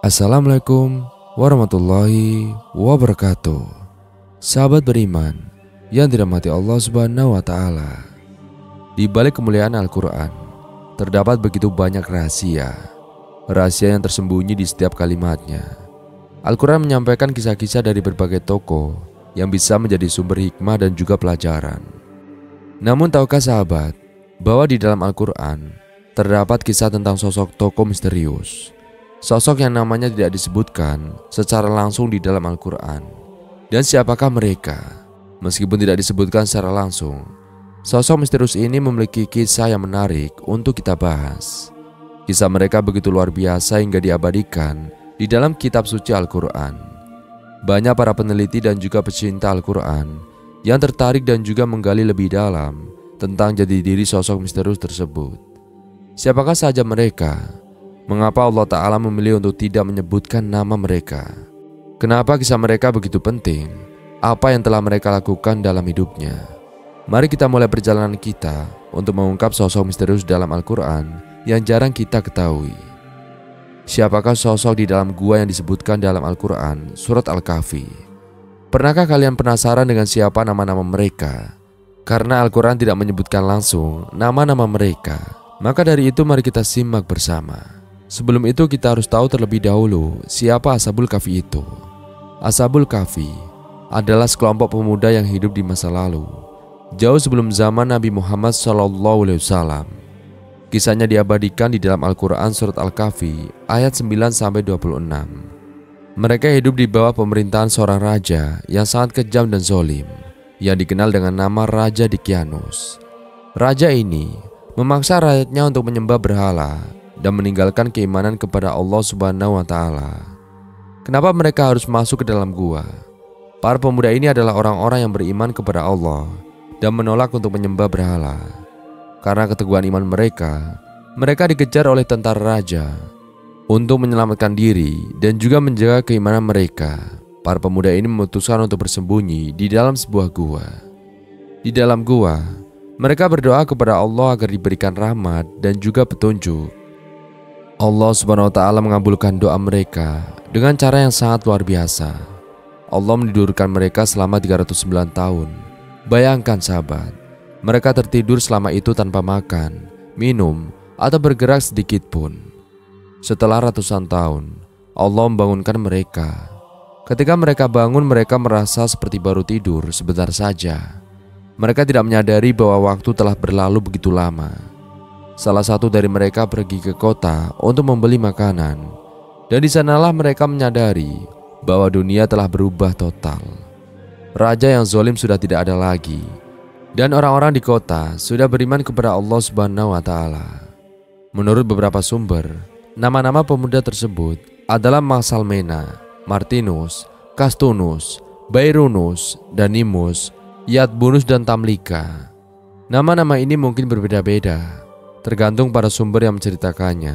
Assalamualaikum warahmatullahi wabarakatuh. Sahabat beriman yang dirahmati Allah Subhanahu wa Ta'ala, di balik kemuliaan Al-Quran terdapat begitu banyak rahasia yang tersembunyi di setiap kalimatnya. Al-Quran menyampaikan kisah-kisah dari berbagai tokoh yang bisa menjadi sumber hikmah dan juga pelajaran. Namun tahukah sahabat bahwa di dalam Al-Quran terdapat kisah tentang sosok tokoh misterius, sosok yang namanya tidak disebutkan secara langsung di dalam Al-Quran. Dan siapakah mereka? Meskipun tidak disebutkan secara langsung, sosok misterius ini memiliki kisah yang menarik untuk kita bahas. Kisah mereka begitu luar biasa hingga diabadikan di dalam kitab suci Al-Quran. Banyak para peneliti dan juga pecinta Al-Quran yang tertarik dan juga menggali lebih dalam tentang jati diri sosok misterius tersebut. Siapakah saja mereka? Mengapa Allah Ta'ala memilih untuk tidak menyebutkan nama mereka? Kenapa kisah mereka begitu penting? Apa yang telah mereka lakukan dalam hidupnya? Mari kita mulai perjalanan kita untuk mengungkap sosok misterius dalam Al-Quran yang jarang kita ketahui. Siapakah sosok di dalam gua yang disebutkan dalam Al-Quran surat Al-Kahfi? Pernahkah kalian penasaran dengan siapa nama-nama mereka? Karena Al-Quran tidak menyebutkan langsung nama-nama mereka, maka dari itu mari kita simak bersama. Sebelum itu kita harus tahu terlebih dahulu siapa Ashabul Kahfi itu. Ashabul Kahfi adalah sekelompok pemuda yang hidup di masa lalu, jauh sebelum zaman Nabi Muhammad SAW. Kisahnya diabadikan di dalam Al-Quran surat Al-Kahfi ayat 9-26. Mereka hidup di bawah pemerintahan seorang raja yang sangat kejam dan zalim, yang dikenal dengan nama Raja Dqyanus. Raja ini memaksa rakyatnya untuk menyembah berhala dan meninggalkan keimanan kepada Allah Subhanahu wa Ta'ala. Kenapa mereka harus masuk ke dalam gua? Para pemuda ini adalah orang-orang yang beriman kepada Allah dan menolak untuk menyembah berhala. Karena keteguhan iman mereka dikejar oleh tentara raja. Untuk menyelamatkan diri dan juga menjaga keimanan mereka, para pemuda ini memutuskan untuk bersembunyi di dalam sebuah gua. Di dalam gua, mereka berdoa kepada Allah agar diberikan rahmat dan juga petunjuk. Allah Subhanahu wa Ta'ala mengabulkan doa mereka dengan cara yang sangat luar biasa. Allah menidurkan mereka selama 309 tahun. Bayangkan sahabat, mereka tertidur selama itu tanpa makan, minum, atau bergerak sedikit pun. Setelah ratusan tahun, Allah membangunkan mereka. Ketika mereka bangun, mereka merasa seperti baru tidur sebentar saja. Mereka tidak menyadari bahwa waktu telah berlalu begitu lama. Salah satu dari mereka pergi ke kota untuk membeli makanan, dan di sanalah mereka menyadari bahwa dunia telah berubah total. Raja yang zalim sudah tidak ada lagi, dan orang-orang di kota sudah beriman kepada Allah Subhanahu wa Ta'ala. Menurut beberapa sumber, nama-nama pemuda tersebut adalah Maxalmena, Martinus, Castunus, Bairunus, Danimus, Yadbunus, dan Tamlika. Nama-nama ini mungkin berbeda-beda, tergantung pada sumber yang menceritakannya.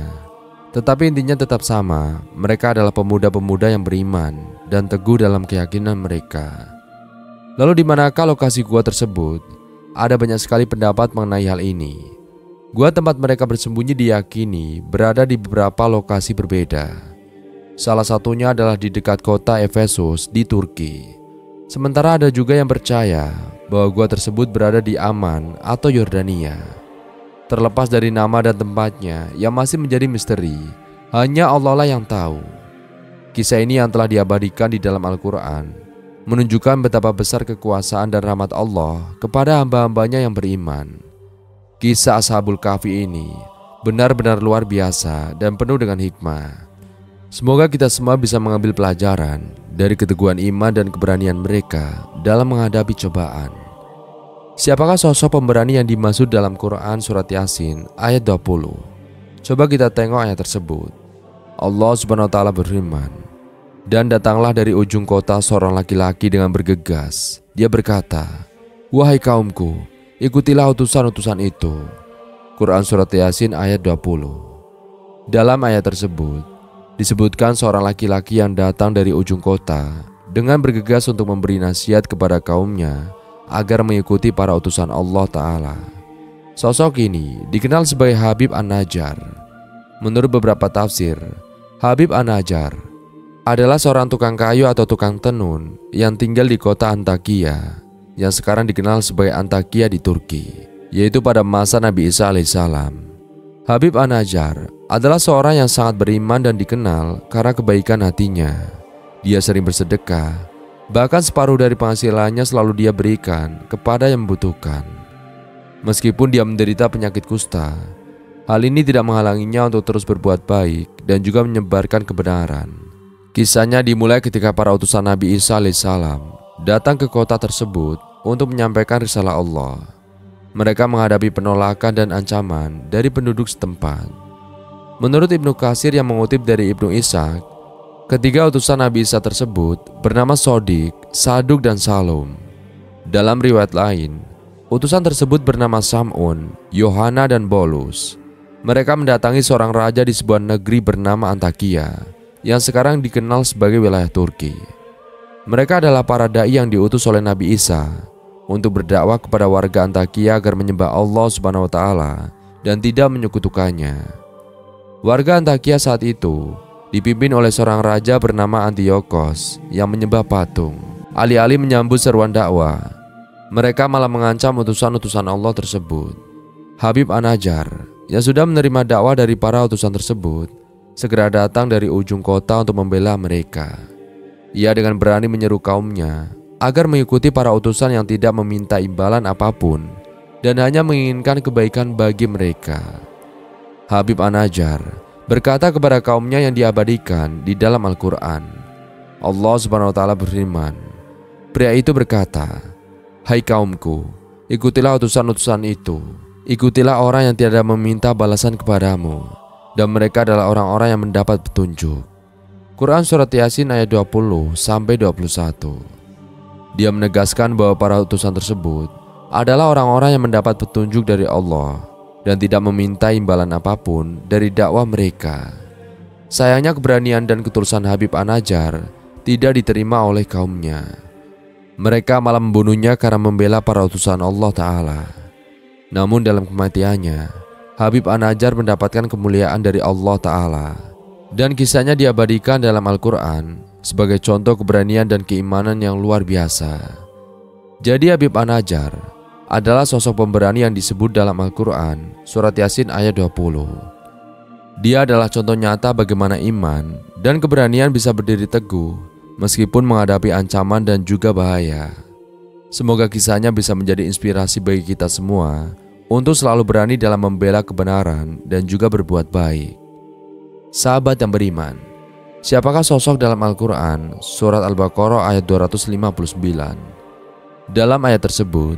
Tetapi intinya tetap sama, mereka adalah pemuda-pemuda yang beriman dan teguh dalam keyakinan mereka. Lalu di manakah lokasi gua tersebut? Ada banyak sekali pendapat mengenai hal ini. Gua tempat mereka bersembunyi diyakini berada di beberapa lokasi berbeda. Salah satunya adalah di dekat kota Efesus di Turki. Sementara ada juga yang percaya bahwa gua tersebut berada di Aman atau Yordania. Terlepas dari nama dan tempatnya yang masih menjadi misteri, hanya Allah lah yang tahu. Kisah ini yang telah diabadikan di dalam Al-Quran menunjukkan betapa besar kekuasaan dan rahmat Allah kepada hamba-hambanya yang beriman. Kisah Ashabul Kahfi ini benar-benar luar biasa dan penuh dengan hikmah. Semoga kita semua bisa mengambil pelajaran dari keteguhan iman dan keberanian mereka dalam menghadapi cobaan. Siapakah sosok pemberani yang dimaksud dalam Quran surat Yasin ayat 20? Coba kita tengok ayat tersebut. Allah Subhanahu wa Ta'ala berfirman, "Dan datanglah dari ujung kota seorang laki-laki dengan bergegas. Dia berkata, 'Wahai kaumku, ikutilah utusan-utusan itu.'" Quran surat Yasin ayat 20. Dalam ayat tersebut disebutkan seorang laki-laki yang datang dari ujung kota dengan bergegas untuk memberi nasihat kepada kaumnya agar mengikuti para utusan Allah Ta'ala. Sosok ini dikenal sebagai Habib An-Najjar. Menurut beberapa tafsir, Habib An-Najjar adalah seorang tukang kayu atau tukang tenun yang tinggal di kota Antakya yang sekarang dikenal sebagai Antakya di Turki, yaitu pada masa Nabi Isa alaihissalam. Habib An-Najjar adalah seorang yang sangat beriman dan dikenal karena kebaikan hatinya. Dia sering bersedekah, bahkan separuh dari penghasilannya selalu dia berikan kepada yang membutuhkan. Meskipun dia menderita penyakit kusta, hal ini tidak menghalanginya untuk terus berbuat baik dan juga menyebarkan kebenaran. Kisahnya dimulai ketika para utusan Nabi Isa alaihissalam datang ke kota tersebut untuk menyampaikan risalah Allah. Mereka menghadapi penolakan dan ancaman dari penduduk setempat. Menurut Ibnu Katsir yang mengutip dari Ibnu Ishaq, ketiga utusan Nabi Isa tersebut bernama Sodik, Saduk, dan Salum. Dalam riwayat lain, utusan tersebut bernama Sam'un, Yohana, dan Bolus. Mereka mendatangi seorang raja di sebuah negeri bernama Antakya yang sekarang dikenal sebagai wilayah Turki. Mereka adalah para dai yang diutus oleh Nabi Isa untuk berdakwah kepada warga Antakya agar menyembah Allah Subhanahu wa taala dan tidak menyekutukannya. Warga Antakya saat itu dipimpin oleh seorang raja bernama Antiochos yang menyembah patung. Alih-alih menyambut seruan dakwah, mereka malah mengancam utusan-utusan Allah tersebut. Habib An-Najjar yang sudah menerima dakwah dari para utusan tersebut segera datang dari ujung kota untuk membela mereka. Ia dengan berani menyeru kaumnya agar mengikuti para utusan yang tidak meminta imbalan apapun dan hanya menginginkan kebaikan bagi mereka. Habib An-Najjar berkata kepada kaumnya yang diabadikan di dalam Al-Quran. Allah Subhanahu wa taala berfirman, pria itu berkata, "Hai kaumku, ikutilah utusan-utusan itu. Ikutilah orang yang tidak meminta balasan kepadamu, dan mereka adalah orang-orang yang mendapat petunjuk." Quran Surat Yasin ayat 20-21. Dia menegaskan bahwa para utusan tersebut adalah orang-orang yang mendapat petunjuk dari Allah dan tidak meminta imbalan apapun dari dakwah mereka. Sayangnya keberanian dan ketulusan Habib An-Najjar tidak diterima oleh kaumnya. Mereka malah membunuhnya karena membela para utusan Allah Ta'ala. Namun dalam kematiannya, Habib An-Najjar mendapatkan kemuliaan dari Allah Ta'ala, dan kisahnya diabadikan dalam Al-Quran sebagai contoh keberanian dan keimanan yang luar biasa. Jadi Habib An-Najjar adalah sosok pemberani yang disebut dalam Al-Quran Surat Yasin ayat 20. Dia adalah contoh nyata bagaimana iman dan keberanian bisa berdiri teguh meskipun menghadapi ancaman dan juga bahaya. Semoga kisahnya bisa menjadi inspirasi bagi kita semua untuk selalu berani dalam membela kebenaran dan juga berbuat baik. Sahabat yang beriman, siapakah sosok dalam Al-Quran Surat Al-Baqarah ayat 259? Dalam ayat tersebut,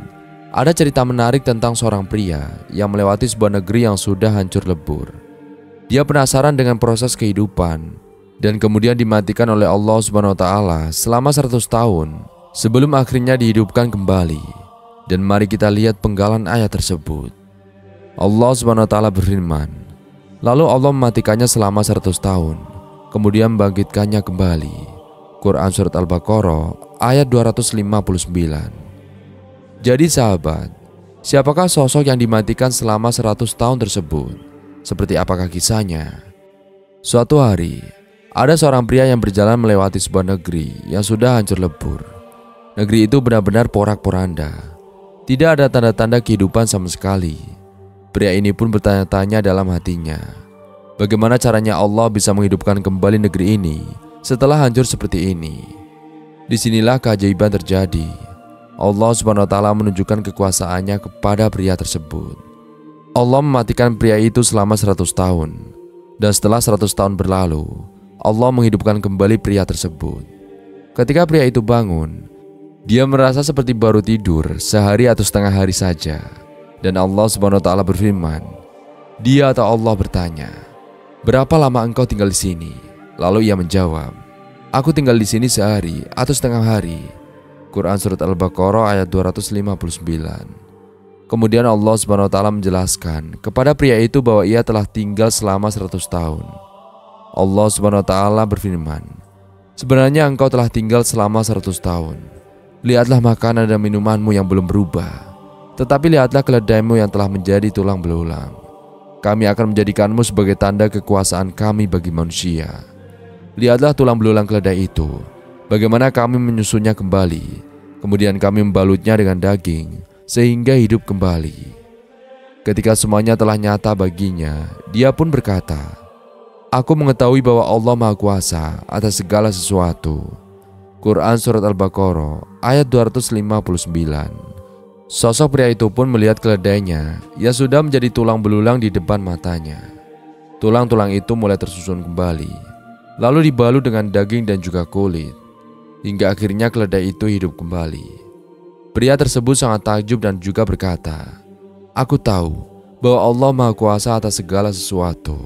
ada cerita menarik tentang seorang pria yang melewati sebuah negeri yang sudah hancur lebur. Dia penasaran dengan proses kehidupan dan kemudian dimatikan oleh Allah Subhanahu wa taala selama 100 tahun sebelum akhirnya dihidupkan kembali. Dan mari kita lihat penggalan ayat tersebut. Allah Subhanahu wa taala berfirman, lalu Allah mematikannya selama 100 tahun, kemudian membangkitkannya kembali. Quran Surat Al-Baqarah ayat 259. Jadi sahabat, siapakah sosok yang dimatikan selama 100 tahun tersebut? Seperti apakah kisahnya? Suatu hari, ada seorang pria yang berjalan melewati sebuah negeri yang sudah hancur lebur. Negeri itu benar-benar porak-poranda. Tidak ada tanda-tanda kehidupan sama sekali. Pria ini pun bertanya-tanya dalam hatinya, bagaimana caranya Allah bisa menghidupkan kembali negeri ini setelah hancur seperti ini. Disinilah keajaiban terjadi. Allah Subhanahu wa taala menunjukkan kekuasaannya kepada pria tersebut. Allah mematikan pria itu selama 100 tahun. Dan setelah 100 tahun berlalu, Allah menghidupkan kembali pria tersebut. Ketika pria itu bangun, dia merasa seperti baru tidur sehari atau setengah hari saja. Dan Allah Subhanahu wa taala berfirman, dia atau Allah bertanya, "Berapa lama engkau tinggal di sini?" Lalu ia menjawab, "Aku tinggal di sini sehari atau setengah hari." Quran Surat Al-Baqarah ayat 259. Kemudian Allah Subhanahu wa taala menjelaskan kepada pria itu bahwa ia telah tinggal selama 100 tahun. Allah Subhanahu wa taala berfirman, "Sebenarnya engkau telah tinggal selama 100 tahun. Lihatlah makanan dan minumanmu yang belum berubah, tetapi lihatlah keledaimu yang telah menjadi tulang belulang. Kami akan menjadikanmu sebagai tanda kekuasaan kami bagi manusia. Lihatlah tulang belulang keledai itu, bagaimana kami menyusunnya kembali. Kemudian kami membalutnya dengan daging, sehingga hidup kembali. Ketika semuanya telah nyata baginya, dia pun berkata, Aku mengetahui bahwa Allah Maha Kuasa atas segala sesuatu. Quran Surat Al-Baqarah ayat 259. Sosok pria itu pun melihat keledainya yang sudah menjadi tulang belulang di depan matanya. Tulang-tulang itu mulai tersusun kembali, lalu dibalut dengan daging dan juga kulit, hingga akhirnya keledai itu hidup kembali. Pria tersebut sangat takjub dan juga berkata, Aku tahu bahwa Allah Maha Kuasa atas segala sesuatu.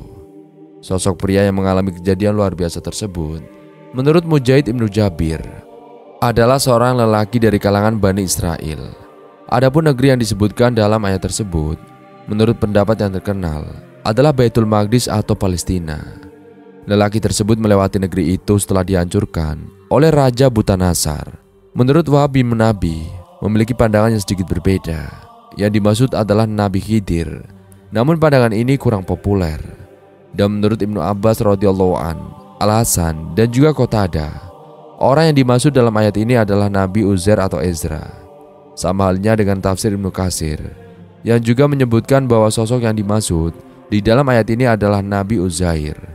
Sosok pria yang mengalami kejadian luar biasa tersebut, menurut Mujahid Ibnu Jabir, adalah seorang lelaki dari kalangan Bani Israel. Adapun negeri yang disebutkan dalam ayat tersebut, menurut pendapat yang terkenal, adalah Baitul Maqdis atau Palestina. Lelaki tersebut melewati negeri itu setelah dihancurkan oleh Raja Butanasar. Menurut Wahab bin Munabi, memiliki pandangan yang sedikit berbeda. Yang dimaksud adalah Nabi Khidir, namun pandangan ini kurang populer. Dan menurut Ibnu Abbas radhiyallahu an, Al-Hasan dan juga Qatadah, orang yang dimaksud dalam ayat ini adalah Nabi Uzair atau Ezra. Sama halnya dengan tafsir Ibnu Katsir yang juga menyebutkan bahwa sosok yang dimaksud di dalam ayat ini adalah Nabi Uzair.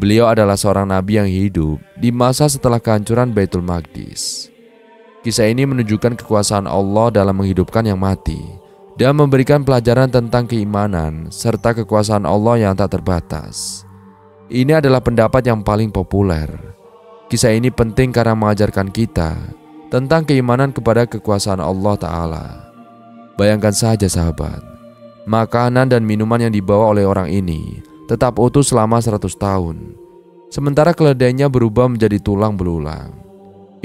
Beliau adalah seorang nabi yang hidup di masa setelah kehancuran Baitul Maqdis. Kisah ini menunjukkan kekuasaan Allah dalam menghidupkan yang mati dan memberikan pelajaran tentang keimanan serta kekuasaan Allah yang tak terbatas. Ini adalah pendapat yang paling populer. Kisah ini penting karena mengajarkan kita tentang keimanan kepada kekuasaan Allah Ta'ala. Bayangkan saja sahabat, makanan dan minuman yang dibawa oleh orang ini tetap utuh selama 100 tahun, sementara keledainya berubah menjadi tulang belulang.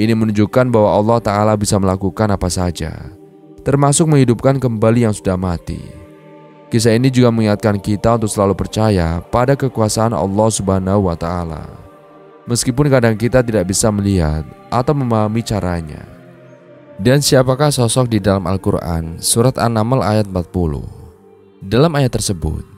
Ini menunjukkan bahwa Allah Ta'ala bisa melakukan apa saja, termasuk menghidupkan kembali yang sudah mati. Kisah ini juga mengingatkan kita untuk selalu percaya pada kekuasaan Allah Subhanahu wa Ta'ala, meskipun kadang kita tidak bisa melihat atau memahami caranya. Dan siapakah sosok di dalam Al-Quran surat An-Naml ayat 40? Dalam ayat tersebut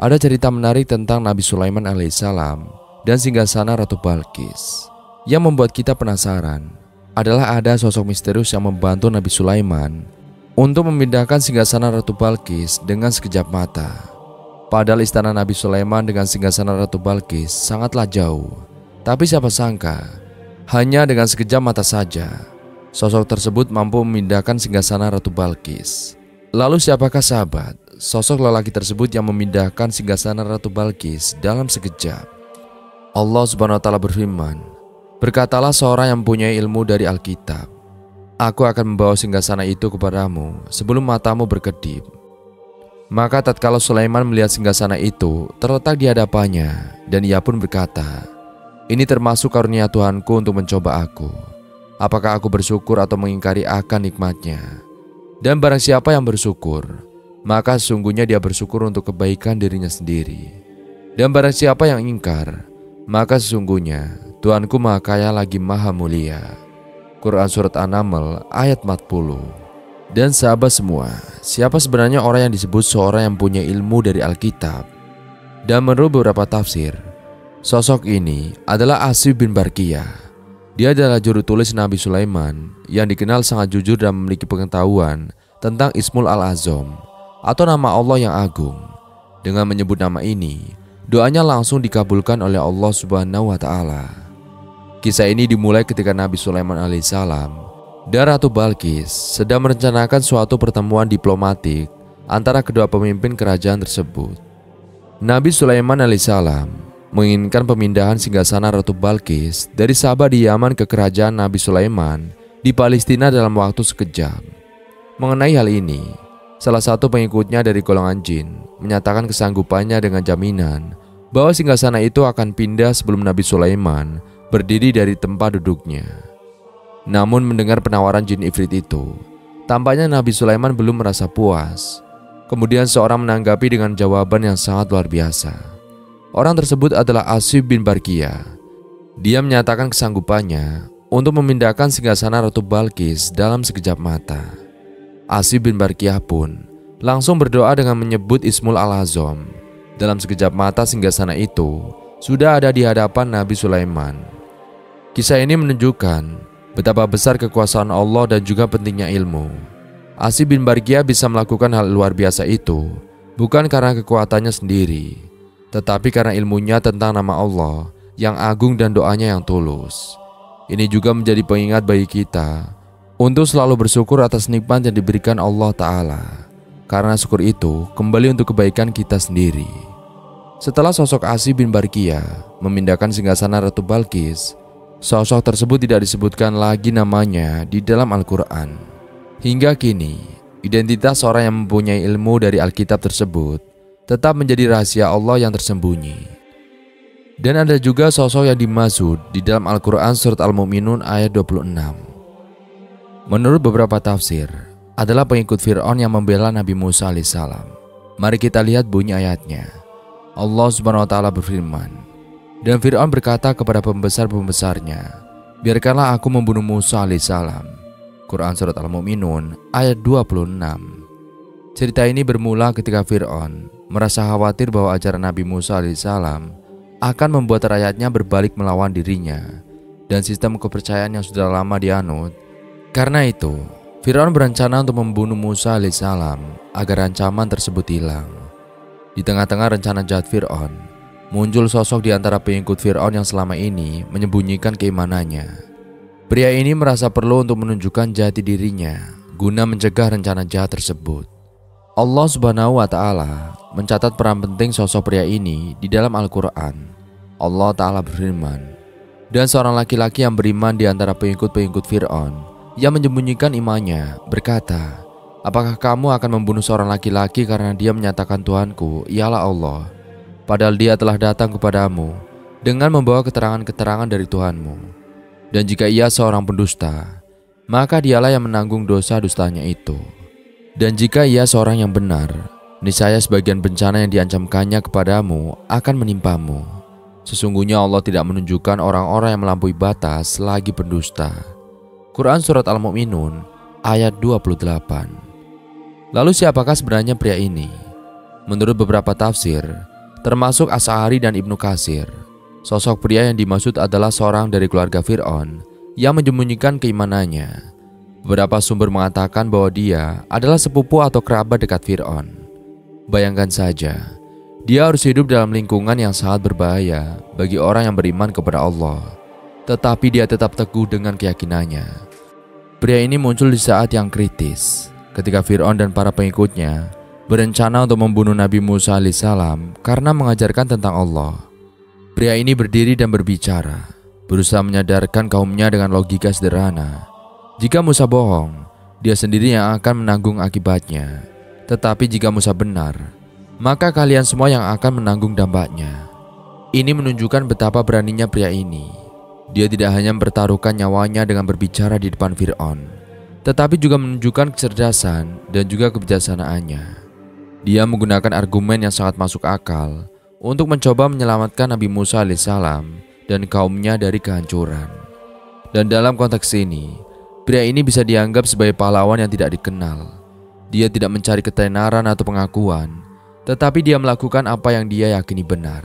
ada cerita menarik tentang Nabi Sulaiman alaihissalam dan singgasana Ratu Balqis. Yang membuat kita penasaran adalah ada sosok misterius yang membantu Nabi Sulaiman untuk memindahkan singgasana Ratu Balqis dengan sekejap mata. Padahal istana Nabi Sulaiman dengan singgasana Ratu Balqis sangatlah jauh. Tapi siapa sangka, hanya dengan sekejap mata saja, sosok tersebut mampu memindahkan singgasana Ratu Balqis. Lalu siapakah sahabat, sosok lelaki tersebut yang memindahkan singgasana Ratu Balqis dalam sekejap? Allah Subhanahu wa Ta'ala berfirman, Berkatalah seorang yang mempunyai ilmu dari Alkitab, Aku akan membawa singgasana itu kepadamu sebelum matamu berkedip. Maka tatkala Sulaiman melihat singgasana itu terletak di hadapannya, dan ia pun berkata, Ini termasuk karunia Tuhanku untuk mencoba aku. Apakah aku bersyukur atau mengingkari akan nikmatnya? Dan barang siapa yang bersyukur, maka sesungguhnya dia bersyukur untuk kebaikan dirinya sendiri. Dan barang siapa yang ingkar, maka sesungguhnya Tuhanku Maha Kaya lagi Maha Mulia. Quran Surat An-Naml ayat 40. Dan sahabat semua, siapa sebenarnya orang yang disebut seorang yang punya ilmu dari Alkitab? Dan menurut beberapa tafsir, sosok ini adalah Asy bin Barqiyah. Dia adalah juru tulis Nabi Sulaiman yang dikenal sangat jujur dan memiliki pengetahuan tentang Ismul Al-Azam atau nama Allah yang agung. Dengan menyebut nama ini, doanya langsung dikabulkan oleh Allah Subhanahu wa Ta'ala. Kisah ini dimulai ketika Nabi Sulaiman alaihissalam dan Ratu Balqis sedang merencanakan suatu pertemuan diplomatik antara kedua pemimpin kerajaan tersebut. Nabi Sulaiman alaihissalam menginginkan pemindahan singgasana Ratu Balqis dari Sabah di Yaman ke kerajaan Nabi Sulaiman di Palestina dalam waktu sekejap. Mengenai hal ini, salah satu pengikutnya dari golongan jin menyatakan kesanggupannya dengan jaminan bahwa singgasana itu akan pindah sebelum Nabi Sulaiman berdiri dari tempat duduknya. Namun mendengar penawaran jin ifrit itu, tampaknya Nabi Sulaiman belum merasa puas. Kemudian seorang menanggapi dengan jawaban yang sangat luar biasa. Orang tersebut adalah Asy bin Barqiyah. Dia menyatakan kesanggupannya untuk memindahkan singgasana Ratu Balqis dalam sekejap mata. Asy bin Barqiyah pun langsung berdoa dengan menyebut Ismul Al-Azam dalam sekejap mata singgasana itu sudah ada di hadapan Nabi Sulaiman. Kisah ini menunjukkan betapa besar kekuasaan Allah dan juga pentingnya ilmu. Asy bin Barqiyah bisa melakukan hal luar biasa itu bukan karena kekuatannya sendiri, tetapi karena ilmunya tentang nama Allah yang agung dan doanya yang tulus. Ini juga menjadi pengingat bagi kita untuk selalu bersyukur atas nikmat yang diberikan Allah Ta'ala, karena syukur itu kembali untuk kebaikan kita sendiri. Setelah sosok Asy bin Barqiyah memindahkan singgasana Ratu Balqis, sosok tersebut tidak disebutkan lagi namanya di dalam Al-Quran. Hingga kini, identitas orang yang mempunyai ilmu dari Alkitab tersebut tetap menjadi rahasia Allah yang tersembunyi. Dan ada juga sosok yang dimaksud di dalam Al-Quran surat Al-Mu'minun ayat 26. Menurut beberapa tafsir, adalah pengikut Fir'aun yang membela Nabi Musa alaihissalam. Mari kita lihat bunyi ayatnya. Allah Subhanahu wa Ta'ala berfirman, dan Fir'aun berkata kepada pembesar-pembesarnya, biarkanlah aku membunuh Musa alaihissalam. Quran surat Al-Mu'minun ayat 26. Cerita ini bermula ketika Fir'aun merasa khawatir bahwa ajaran Nabi Musa alaihissalam akan membuat rakyatnya berbalik melawan dirinya dan sistem kepercayaan yang sudah lama dianut. Karena itu, Fir'aun berencana untuk membunuh Musa alaihissalam agar ancaman tersebut hilang. Di tengah-tengah rencana jahat Fir'aun, muncul sosok di antara pengikut Fir'aun yang selama ini menyembunyikan keimanannya. Pria ini merasa perlu untuk menunjukkan jati dirinya guna mencegah rencana jahat tersebut. Allah Subhanahu wa Ta'ala mencatat peran penting sosok pria ini di dalam Al-Quran. Allah Ta'ala berfirman, dan seorang laki-laki yang beriman di antara pengikut-pengikut Fir'aun yang menyembunyikan imannya berkata, apakah kamu akan membunuh seorang laki-laki karena dia menyatakan Tuhanku ialah Allah, padahal dia telah datang kepadamu dengan membawa keterangan-keterangan dari Tuhanmu. Dan jika ia seorang pendusta, maka dialah yang menanggung dosa dustanya itu. Dan jika ia seorang yang benar, niscaya sebagian bencana yang diancamkannya kepadamu akan menimpamu. Sesungguhnya Allah tidak menunjukkan orang-orang yang melampaui batas lagi pendusta. Quran surat Al-Mu'minun ayat 28. Lalu siapakah sebenarnya pria ini? Menurut beberapa tafsir, termasuk Asy'ari dan Ibnu Katsir, sosok pria yang dimaksud adalah seorang dari keluarga Fir'aun yang menyembunyikan keimanannya. Beberapa sumber mengatakan bahwa dia adalah sepupu atau kerabat dekat Fir'aun. Bayangkan saja, dia harus hidup dalam lingkungan yang sangat berbahaya bagi orang yang beriman kepada Allah, tetapi dia tetap teguh dengan keyakinannya. Pria ini muncul di saat yang kritis, ketika Fir'aun dan para pengikutnya berencana untuk membunuh Nabi Musa alaihissalam karena mengajarkan tentang Allah. Pria ini berdiri dan berbicara, berusaha menyadarkan kaumnya dengan logika sederhana. Jika Musa bohong, dia sendiri yang akan menanggung akibatnya. Tetapi jika Musa benar, maka kalian semua yang akan menanggung dampaknya. Ini menunjukkan betapa beraninya pria ini. Dia tidak hanya mempertaruhkan nyawanya dengan berbicara di depan Fir'aun, tetapi juga menunjukkan kecerdasan dan juga kebijaksanaannya. Dia menggunakan argumen yang sangat masuk akal untuk mencoba menyelamatkan Nabi Musa alaihissalam dan kaumnya dari kehancuran. Dan dalam konteks ini, pria ini bisa dianggap sebagai pahlawan yang tidak dikenal. Dia tidak mencari ketenaran atau pengakuan, tetapi dia melakukan apa yang dia yakini benar.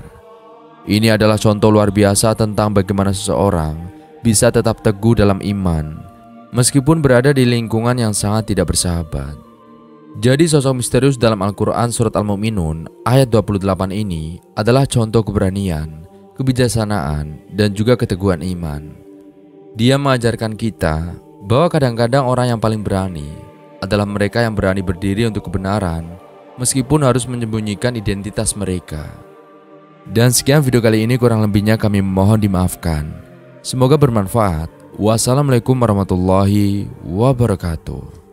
Ini adalah contoh luar biasa tentang bagaimana seseorang bisa tetap teguh dalam iman, meskipun berada di lingkungan yang sangat tidak bersahabat. Jadi sosok misterius dalam Al-Quran surat Al-Mu'minun ayat 28 ini adalah contoh keberanian, kebijaksanaan, dan juga keteguhan iman. Dia mengajarkan kita bahwa kadang-kadang orang yang paling berani adalah mereka yang berani berdiri untuk kebenaran meskipun harus menyembunyikan identitas mereka. Dan sekian video kali ini, kurang lebihnya kami mohon dimaafkan. Semoga bermanfaat. Wassalamualaikum warahmatullahi wabarakatuh.